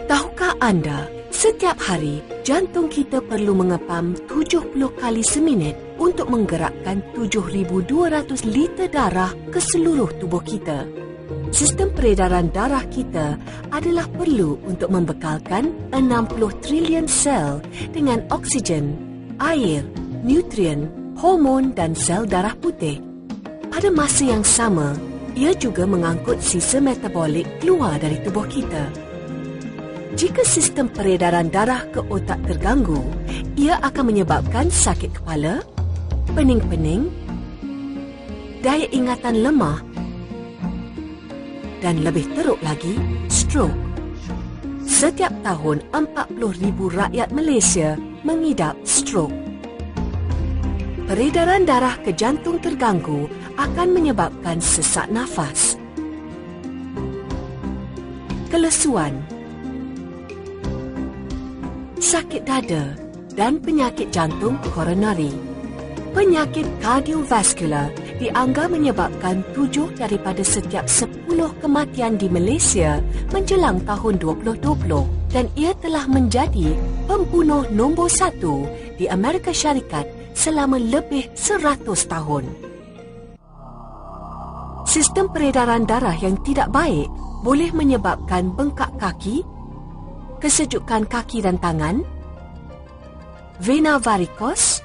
Tahukah anda, setiap hari jantung kita perlu mengepam 70 kali seminit untuk menggerakkan 7,200 liter darah ke seluruh tubuh kita. Sistem peredaran darah kita adalah perlu untuk membekalkan 60 trilion sel dengan oksigen, air, nutrien, hormon dan sel darah putih. Pada masa yang sama, ia juga mengangkut sisa metabolik keluar dari tubuh kita. Jika sistem peredaran darah ke otak terganggu, ia akan menyebabkan sakit kepala, pening-pening, daya ingatan lemah dan lebih teruk lagi, stroke. Setiap tahun, 40,000 rakyat Malaysia mengidap stroke. Peredaran darah ke jantung terganggu akan menyebabkan sesak nafas, kelesuan, sakit dada dan penyakit jantung koronari. Penyakit kardiovaskular dianggap menyebabkan 7 daripada setiap 10 kematian di Malaysia menjelang tahun 2020 dan ia telah menjadi pembunuh nombor 1 di Amerika Syarikat selama lebih 100 tahun. Sistem peredaran darah yang tidak baik boleh menyebabkan bengkak kaki, kesejukan kaki dan tangan, vena varicose,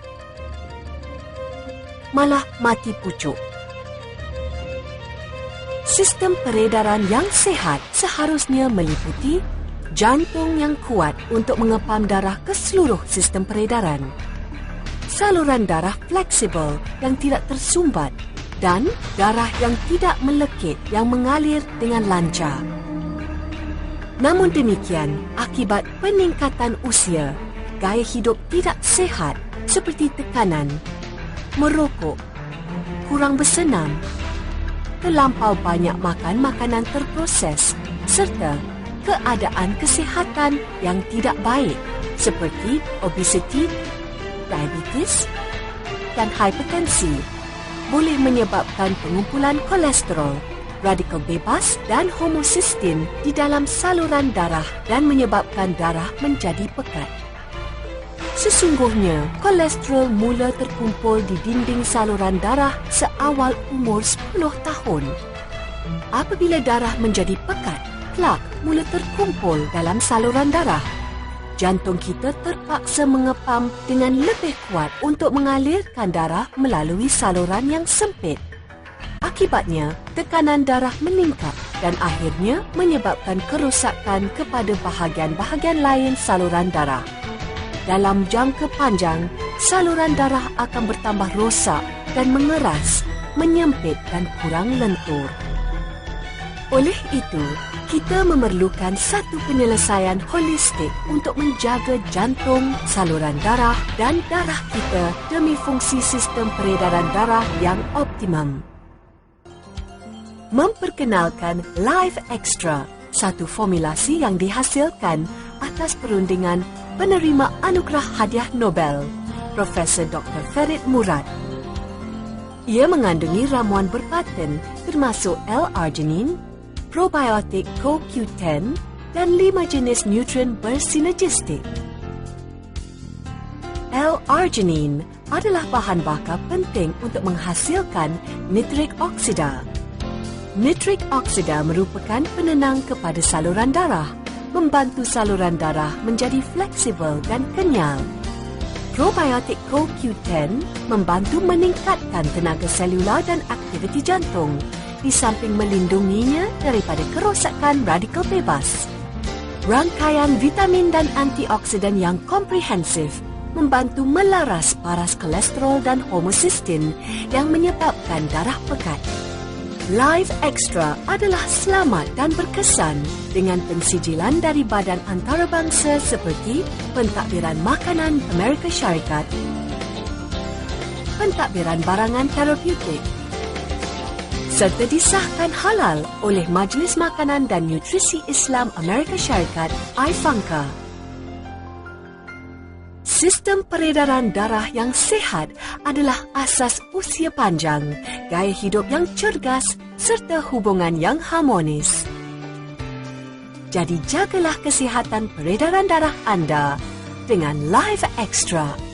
malah mati pucuk. Sistem peredaran yang sihat seharusnya meliputi jantung yang kuat untuk mengepam darah ke seluruh sistem peredaran, saluran darah fleksibel yang tidak tersumbat dan darah yang tidak melekit yang mengalir dengan lancar. Namun demikian, akibat peningkatan usia, gaya hidup tidak sihat seperti tekanan, merokok, kurang bersenam, terlampau banyak makan makanan terproses serta keadaan kesihatan yang tidak baik seperti obesiti, diabetes dan hipertensi boleh menyebabkan pengumpulan kolesterol, radikal bebas dan homocysteine di dalam saluran darah dan menyebabkan darah menjadi pekat. Sesungguhnya, kolesterol mula terkumpul di dinding saluran darah seawal umur 10 tahun. Apabila darah menjadi pekat, plak mula terkumpul dalam saluran darah. Jantung kita terpaksa mengepam dengan lebih kuat untuk mengalirkan darah melalui saluran yang sempit. Akibatnya, tekanan darah meningkat dan akhirnya menyebabkan kerosakan kepada bahagian-bahagian lain saluran darah. Dalam jangka panjang, saluran darah akan bertambah rosak dan mengeras, menyempit dan kurang lentur. Oleh itu, kita memerlukan satu penyelesaian holistik untuk menjaga jantung, saluran darah dan darah kita demi fungsi sistem peredaran darah yang optimum. Memperkenalkan Life Extra, satu formulasi yang dihasilkan atas perundingan penerima anugerah hadiah Nobel, Profesor Dr. Ferit Murad. Ia mengandungi ramuan berpaten termasuk L-arginine, probiotik CoQ10 dan 5 jenis nutrien bersinergistik. L-arginine adalah bahan bakar penting untuk menghasilkan nitrik oksida. Nitrik oksida merupakan penenang kepada saluran darah, membantu saluran darah menjadi fleksibel dan kenyal. Probiotik CoQ10 membantu meningkatkan tenaga selular dan aktiviti jantung, di samping melindunginya daripada kerosakan radikal bebas. Rangkaian vitamin dan antioksidan yang komprehensif membantu melaras paras kolesterol dan homocysteine yang menyebabkan darah pekat. Life Extra adalah selamat dan berkesan dengan pensijilan dari badan antarabangsa seperti Pentadbiran Makanan Amerika Syarikat, Pentadbiran Barangan Terapeutik, serta disahkan halal oleh Majlis Makanan dan Nutrisi Islam Amerika Syarikat, IFANCA. Sistem peredaran darah yang sihat adalah asas usia panjang, gaya hidup yang cergas serta hubungan yang harmonis. Jadi jagalah kesihatan peredaran darah anda dengan Live Extra.